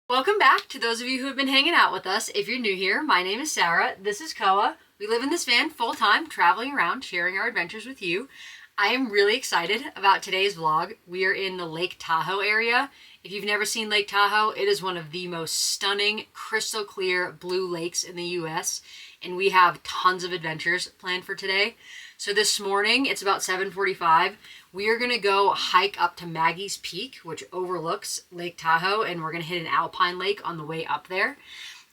Welcome back to those of you who have been hanging out with us. If you're new here, my name is Sarah. This is Koa. We live in this van full-time, traveling around, sharing our adventures with you. I am really excited about today's vlog. We are in the Lake Tahoe area. If you've never seen Lake Tahoe, it is one of the most stunning, crystal clear blue lakes in the US, and we have tons of adventures planned for today. So this morning, it's about 7:45. We are going to go hike up to Maggie's Peak, which overlooks Lake Tahoe, and we're going to hit an alpine lake on the way up there.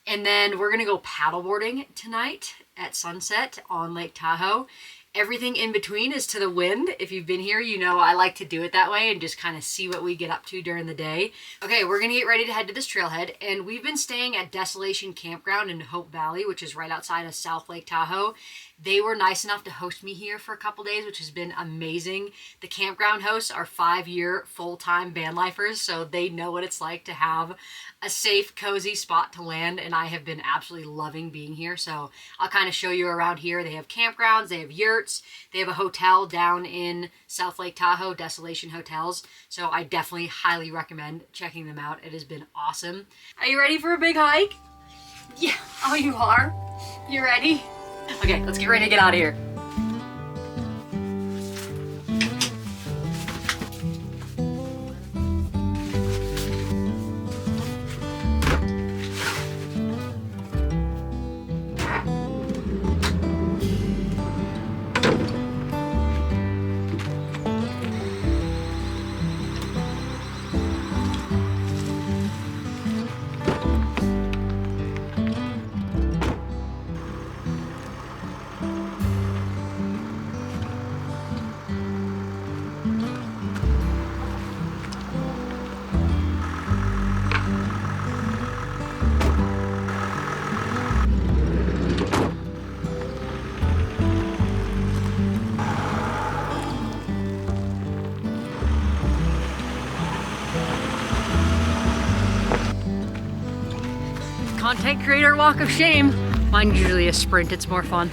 And then we're going to go paddleboarding tonight at sunset on Lake Tahoe. Everything in between is to the wind. If you've been here, you know I like to do it that way and just kind of see what we get up to during the day. Okay, we're going to get ready to head to this trailhead, and we've been staying at Desolation Campground in Hope Valley, which is right outside of South Lake Tahoe. They were nice enough to host me here for a couple days, which has been amazing. The campground hosts are 5-year full-time van lifers, so they know what it's like to have a safe, cozy spot to land, and I have been absolutely loving being here. So I'll kind of show you around here. They have campgrounds, they have yurts, they have a hotel down in South Lake Tahoe, Desolation Hotels. So I definitely highly recommend checking them out. It has been awesome. Are you ready for a big hike? Yeah, oh you are? You ready? Okay, let's get ready to get out of here. Content creator walk of shame. Mine's usually a sprint, it's more fun.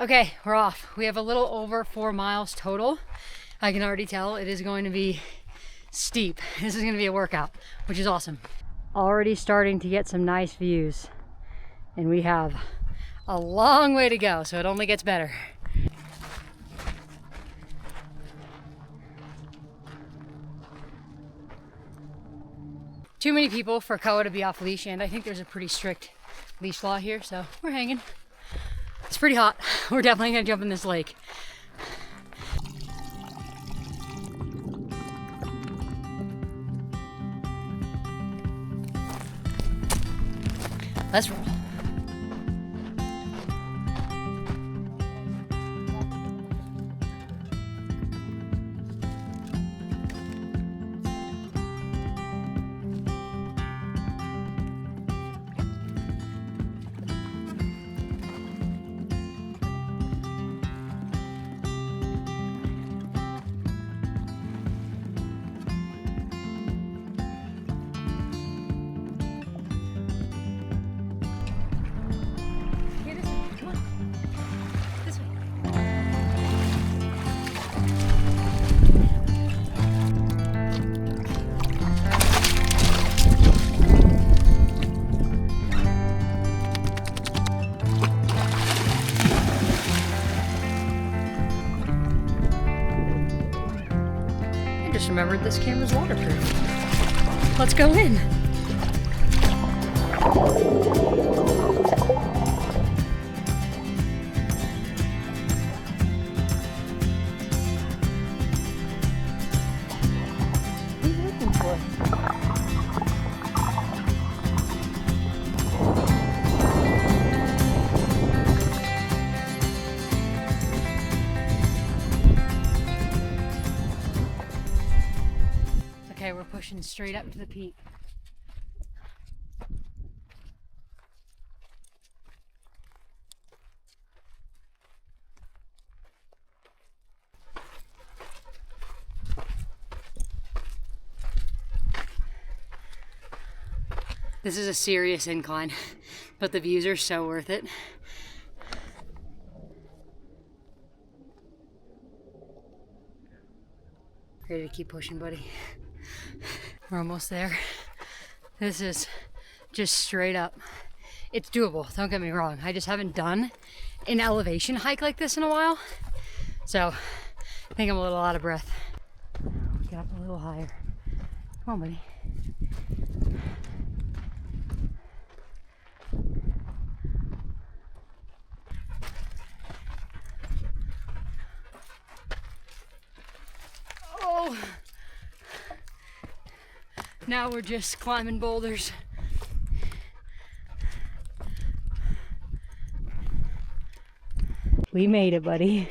Okay, we're off. We have a little over 4 miles total. I can already tell it is going to be steep. This is going to be a workout, which is awesome. Already starting to get some nice views, and we have a long way to go, so it only gets better. Too many people for Koa to be off leash, and I think there's a pretty strict leash law here, so we're hanging. It's pretty hot. We're definitely gonna jump in this lake. Let's roll. that this camera's waterproof. Let's go in. What are you looking for? Okay, we're pushing straight up to the peak. This is a serious incline, but the views are so worth it. Ready to keep pushing, buddy? We're almost there. This is just straight up. It's doable, don't get me wrong. I just haven't done an elevation hike like this in a while. So I think I'm a little out of breath. Get up a little higher. Come on, buddy. Oh! Now we're just climbing boulders. We made it, buddy.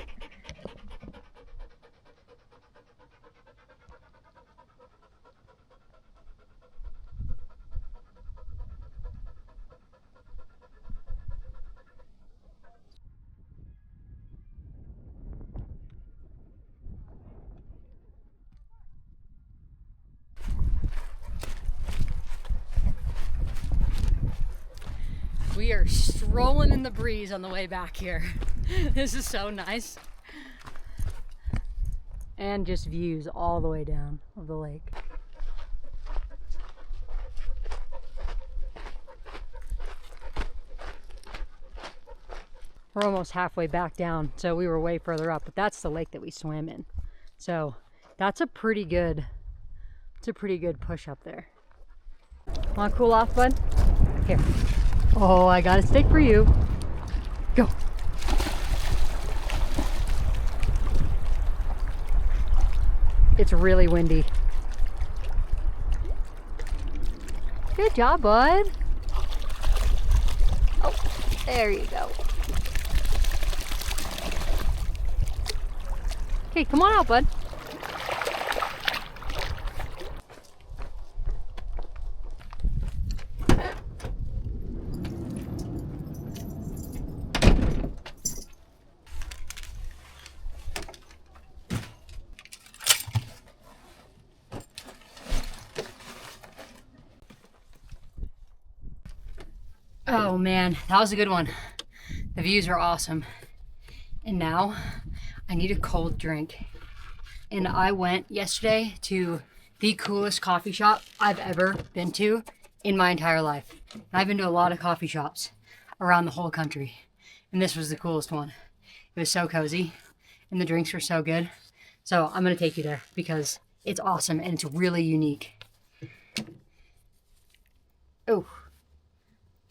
We are strolling in the breeze on the way back here. This is so nice. And just views all the way down of the lake. We're almost halfway back down, so we were way further up, but that's the lake that we swam in. So that's a pretty good push up there. Want to cool off, bud? Here. Oh, I got a stick for you. Go. It's really windy. Good job, bud. Oh, there you go. Okay, come on out, bud. Oh man, that was a good one. The views are awesome. And now I need a cold drink. And I went yesterday to the coolest coffee shop I've ever been to in my entire life. And I've been to a lot of coffee shops around the whole country. And this was the coolest one. It was so cozy and the drinks were so good. So I'm gonna take you there because it's awesome and it's really unique. Oh.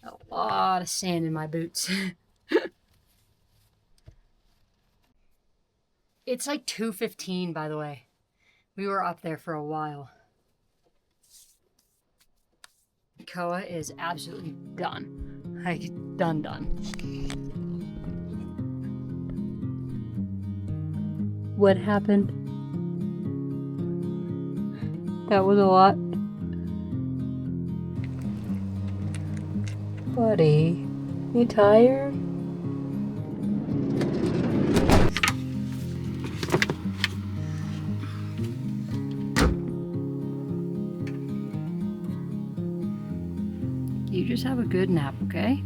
A lot of sand in my boots. It's like 2:15, by the way. We were up there for a while. Koa is absolutely done. Like, done. What happened? That was a lot. Buddy, you tired? You just have a good nap, okay?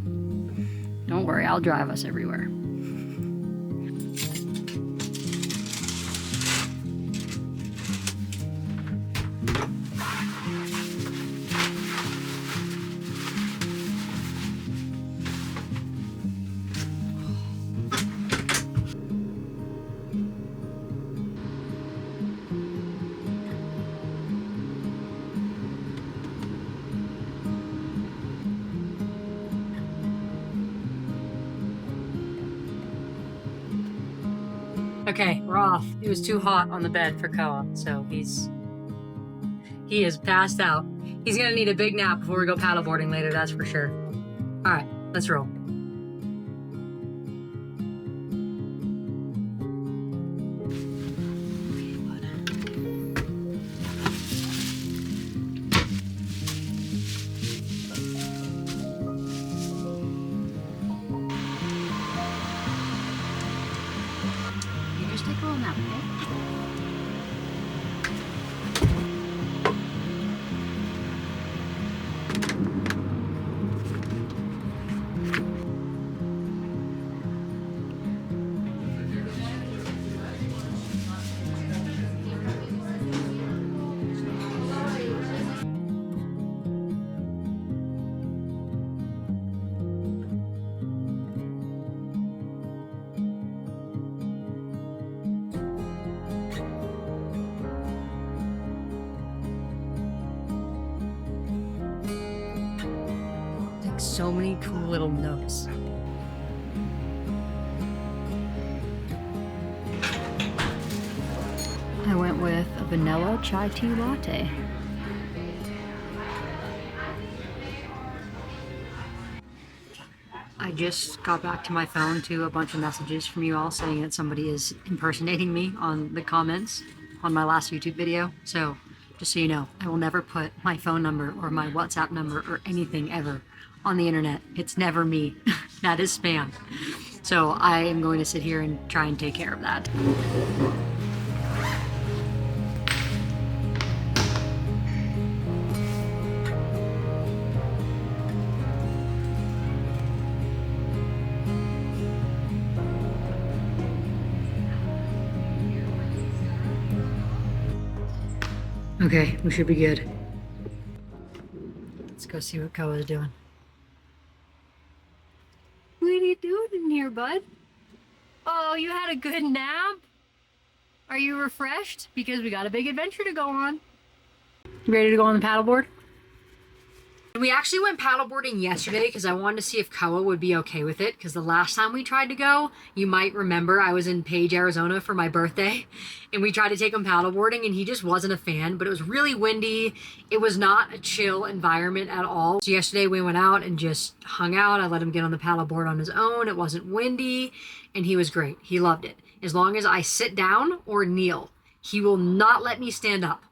Don't worry, I'll drive us everywhere. Okay, we're off. It was too hot on the bed for Koa, so he is passed out. He's gonna need a big nap before we go paddleboarding later, that's for sure. All right, let's roll. You just take a little nap, okay? So many cool little notes. I went with a vanilla chai tea latte. I just got back to my phone to a bunch of messages from you all saying that somebody is impersonating me on the comments on my last YouTube video. So just so you know, I will never put my phone number or my WhatsApp number or anything ever on the internet. It's never me. That is spam. So I am going to sit here and try and take care of that. Okay, we should be good. Let's go see what Koa's doing. What are you doing in here, bud? Oh, you had a good nap? Are you refreshed? Because we got a big adventure to go on. You ready to go on the paddleboard? We actually went paddleboarding yesterday because I wanted to see if Koa would be okay with it, because the last time we tried to go, you might remember I was in Page, Arizona for my birthday, and we tried to take him paddleboarding and he just wasn't a fan, but it was really windy. It was not a chill environment at all. So yesterday we went out and just hung out. I let him get on the paddleboard on his own. It wasn't windy and he was great. He loved it. As long as I sit down or kneel, he will not let me stand up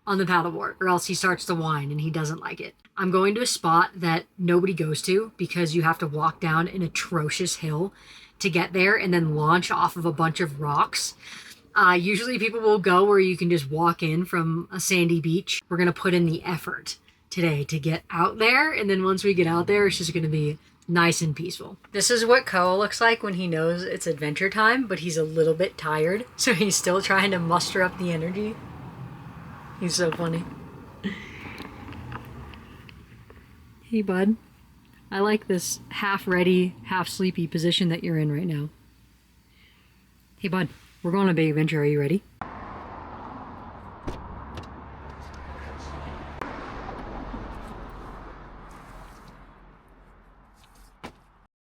on the paddleboard, or else he starts to whine and he doesn't like it. I'm going to a spot that nobody goes to because you have to walk down an atrocious hill to get there and then launch off of a bunch of rocks. Usually people will go where you can just walk in from a sandy beach. We're gonna put in the effort today to get out there, and then once we get out there, it's just gonna be nice and peaceful. This is what Koa looks like when he knows it's adventure time, but he's a little bit tired, so he's still trying to muster up the energy. He's so funny. Hey, bud. I like this half-ready, half-sleepy position that you're in right now. Hey, bud. We're going on a big adventure. Are you ready?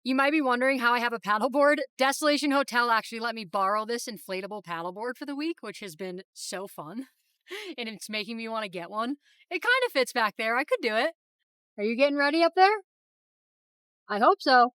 You might be wondering how I have a paddleboard. Desolation Hotel actually let me borrow this inflatable paddleboard for the week, which has been so fun. And it's making me want to get one. It kind of fits back there. I could do it. Are you getting ready up there? I hope so.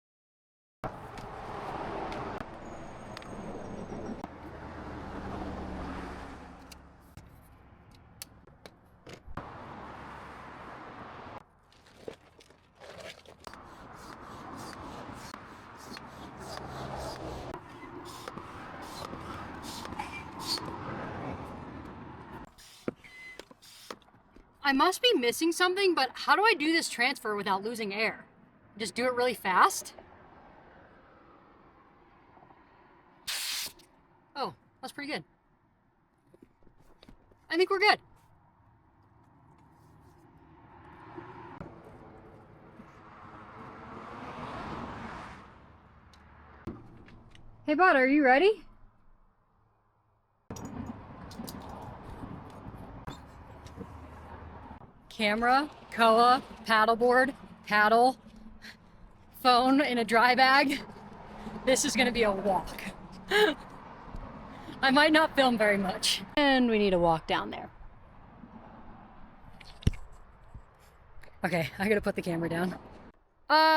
I must be missing something, but how do I do this transfer without losing air? Just do it really fast? Oh, that's pretty good. I think we're good. Hey bud, are you ready? Camera, Koa, paddleboard, paddle, phone in a dry bag. This is gonna be a walk. I might not film very much. And we need to walk down there. Okay, I gotta put the camera down.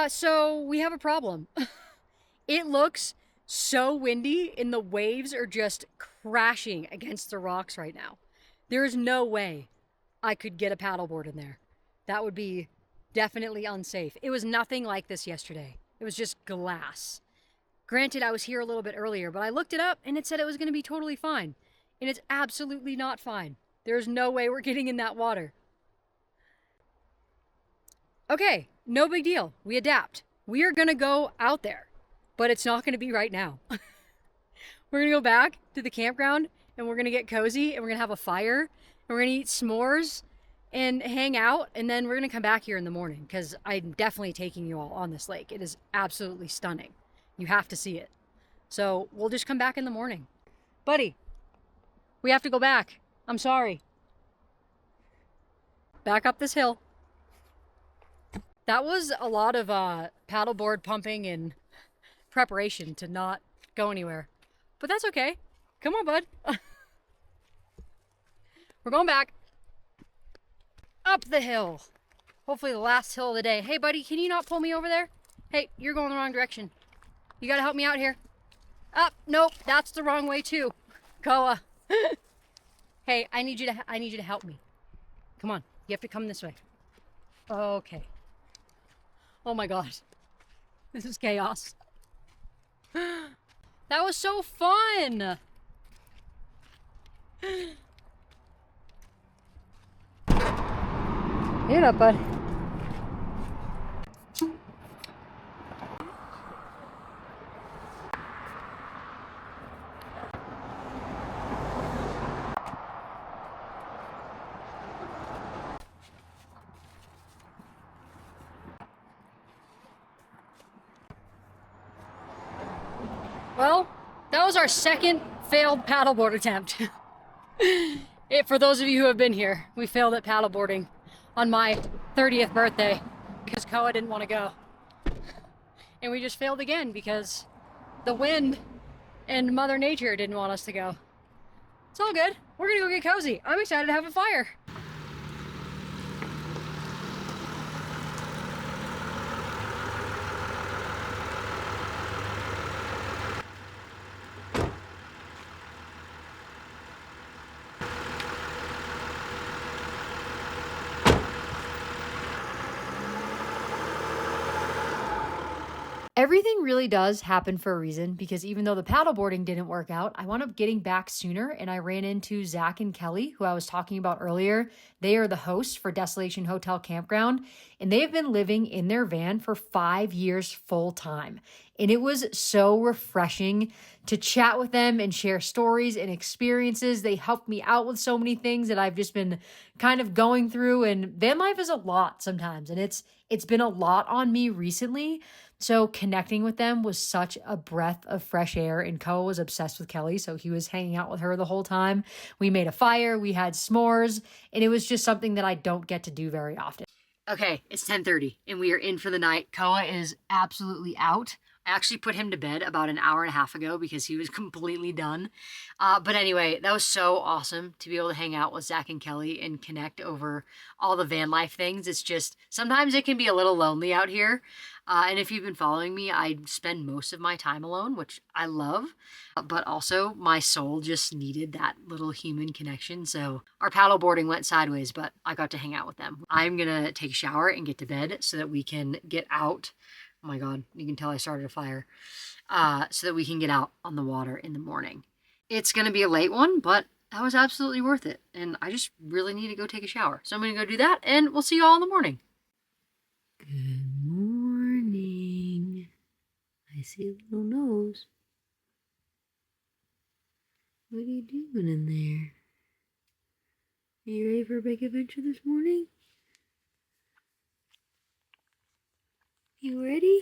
So we have a problem. It looks so windy and the waves are just crashing against the rocks right now. There is no way I could get a paddleboard in there. That would be definitely unsafe. It was nothing like this yesterday. It was just glass. Granted, I was here a little bit earlier, but I looked it up and it said it was going to be totally fine. And it's absolutely not fine. There's no way we're getting in that water. Okay, no big deal. We adapt. We are going to go out there, but it's not going to be right now. We're going to go back to the campground and we're going to get cozy and we're going to have a fire and we're going to eat s'mores and hang out. And then we're going to come back here in the morning because I'm definitely taking you all on this lake. It is absolutely stunning. You have to see it. So we'll just come back in the morning. Buddy, we have to go back. I'm sorry. Back up this hill. That was a lot of paddleboard pumping and preparation to not go anywhere. But that's okay. Come on, bud. We're going back. Up the hill. Hopefully the last hill of the day. Hey, buddy, can you not pull me over there? Hey, you're going the wrong direction. You gotta help me out here. Up, nope, that's the wrong way too. Koa. Hey, I need you to help me. Come on, you have to come this way. Okay. Oh my God. This is chaos. That was so fun. Get up, bud. Well, that was our second failed paddleboard attempt. For those of you who have been here, we failed at paddleboarding on my 30th birthday because Koa didn't want to go. And we just failed again because the wind and Mother Nature didn't want us to go. It's all good. We're gonna go get cozy. I'm excited to have a fire. Everything really does happen for a reason because even though the paddleboarding didn't work out, I wound up getting back sooner and I ran into Zach and Kelly, who I was talking about earlier. They are the hosts for Desolation Hotel Campground and they have been living in their van for 5 years full time. And it was so refreshing to chat with them and share stories and experiences. They helped me out with so many things that I've just been kind of going through, and van life is a lot sometimes and it's been a lot on me recently. So connecting with them was such a breath of fresh air, and Koa was obsessed with Kelly, so he was hanging out with her the whole time. We made a fire, we had s'mores, and it was just something that I don't get to do very often. Okay, it's 10:30 and we are in for the night. Koa is absolutely out. I actually put him to bed about an hour and a half ago because he was completely done. But anyway, that was so awesome to be able to hang out with Zach and Kelly and connect over all the van life things. It's just, sometimes it can be a little lonely out here. And if you've been following me, I spend most of my time alone, which I love. But also, my soul just needed that little human connection. So our paddleboarding went sideways, but I got to hang out with them. I'm going to take a shower and get to bed so that we can get out. Oh my God, you can tell I started a fire. So that we can get out on the water in the morning. It's going to be a late one, but that was absolutely worth it. And I just really need to go take a shower. So I'm going to go do that, and we'll see you all in the morning. Good morning. I see a little nose. What are you doing in there? Are you ready for a big adventure this morning? You ready?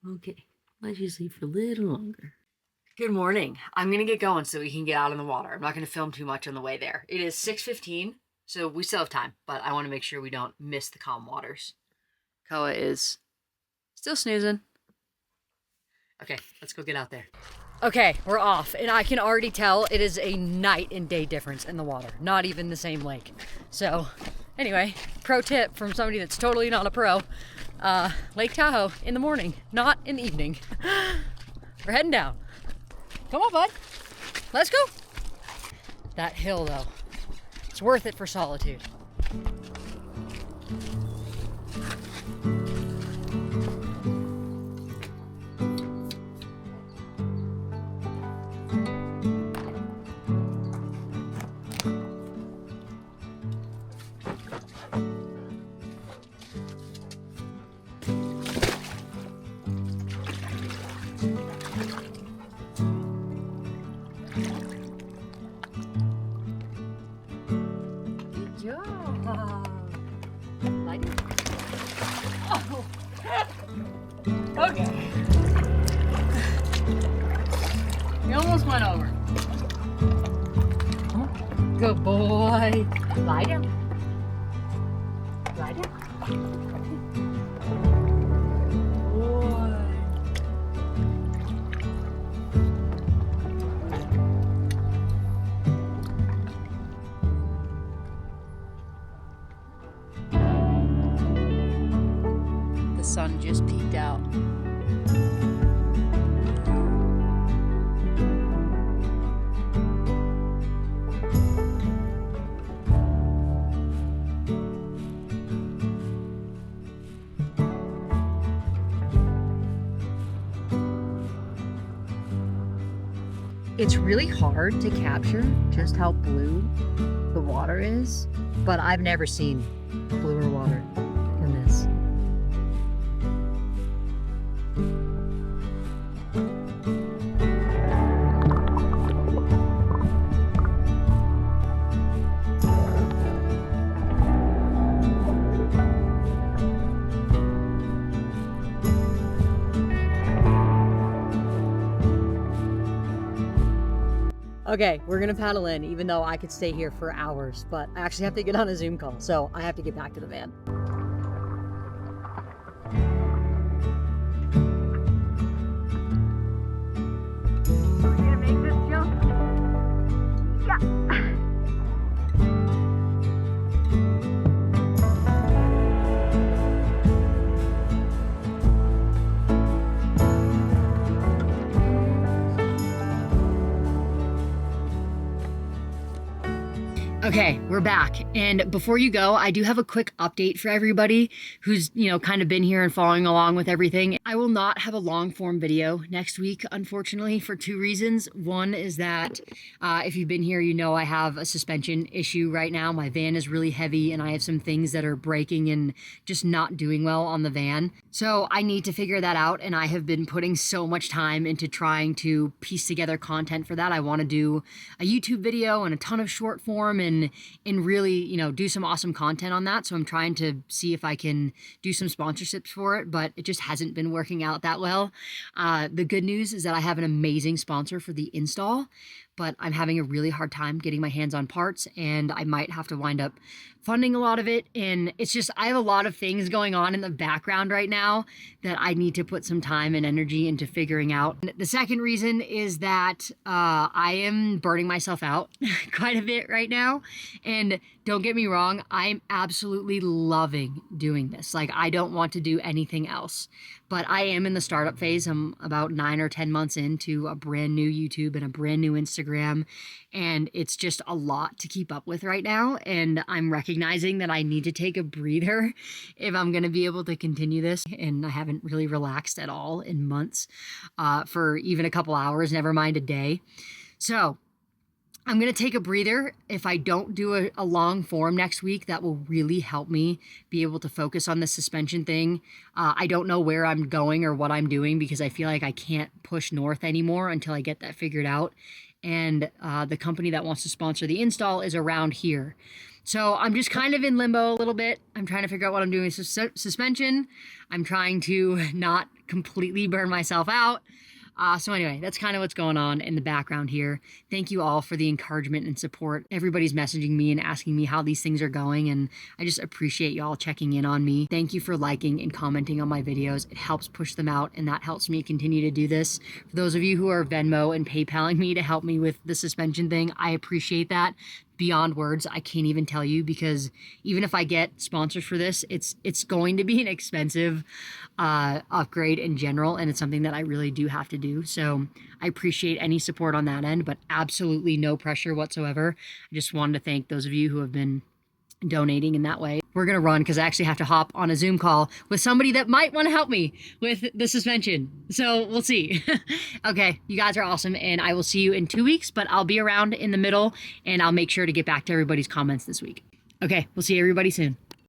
Okay, let's just sleep for a little longer. Good morning. I'm going to get going so we can get out in the water. I'm not going to film too much on the way there. It is 6:15, so we still have time, but I want to make sure we don't miss the calm waters. Koa is still snoozing. Okay, let's go get out there. Okay, we're off, and I can already tell it is a night and day difference in the water. Not even the same lake. So, anyway, pro tip from somebody that's totally not a pro. Lake Tahoe in the morning, not in the evening. We're heading down. Come on, bud. Let's go. That hill, though, it's worth it for solitude. Oh. Okay. You almost went over. Good boy. Lie down. Lie down. The sun just peeked out. It's really hard to capture just how blue the water is, but I've never seen bluer water than this. Okay, we're gonna paddle in, even though I could stay here for hours, but I actually have to get on a Zoom call, so I have to get back to the van. We're gonna make this jump. Yeah. Okay, we're back. And before you go, I do have a quick update for everybody who's, kind of been here and following along with everything. I will not have a long form video next week, unfortunately, for two reasons. One is that if you've been here, I have a suspension issue right now. My van is really heavy and I have some things that are breaking and just not doing well on the van. So I need to figure that out, and I have been putting so much time into trying to piece together content for that. I want to do a YouTube video and a ton of short form and really, do some awesome content on that. So I'm trying to see if I can do some sponsorships for it, but it just hasn't been working out that well. The good news is that I have an amazing sponsor for the install, but I'm having a really hard time getting my hands on parts, and I might have to wind up funding a lot of it. And it's just, I have a lot of things going on in the background right now that I need to put some time and energy into figuring out. And the second reason is that I am burning myself out quite a bit right now. And don't get me wrong, I'm absolutely loving doing this. Like, I don't want to do anything else, but I am in the startup phase. I'm about 9 or 10 months into a brand new YouTube and a brand new Instagram, and it's just a lot to keep up with right now. And I'm recognizing that I need to take a breather if I'm going to be able to continue this. And I haven't really relaxed at all in months, for even a couple hours, never mind a day. So I'm going to take a breather. If I don't do a long form next week, that will really help me be able to focus on the suspension thing. I don't know where I'm going or what I'm doing, because I feel like I can't push north anymore until I get that figured out. And the company that wants to sponsor the install is around here. So I'm just kind of in limbo a little bit. I'm trying to figure out what I'm doing with suspension. I'm trying to not completely burn myself out. So anyway, that's kind of what's going on in the background here. Thank you all for the encouragement and support. Everybody's messaging me and asking me how these things are going, and I just appreciate y'all checking in on me. Thank you for liking and commenting on my videos. It helps push them out, and that helps me continue to do this. For those of you who are Venmo and PayPaling me to help me with the suspension thing, I appreciate that. Beyond words, I can't even tell you, because even if I get sponsors for this, it's going to be an expensive upgrade in general, and it's something that I really do have to do. So I appreciate any support on that end, but absolutely no pressure whatsoever. I just wanted to thank those of you who have been donating in that way. We're gonna run because I actually have to hop on a Zoom call with somebody that might want to help me with the suspension. So we'll see. Okay, you guys are awesome, and I will see you in 2 weeks, but I'll be around in the middle, and I'll make sure to get back to everybody's comments this week. Okay, we'll see everybody soon.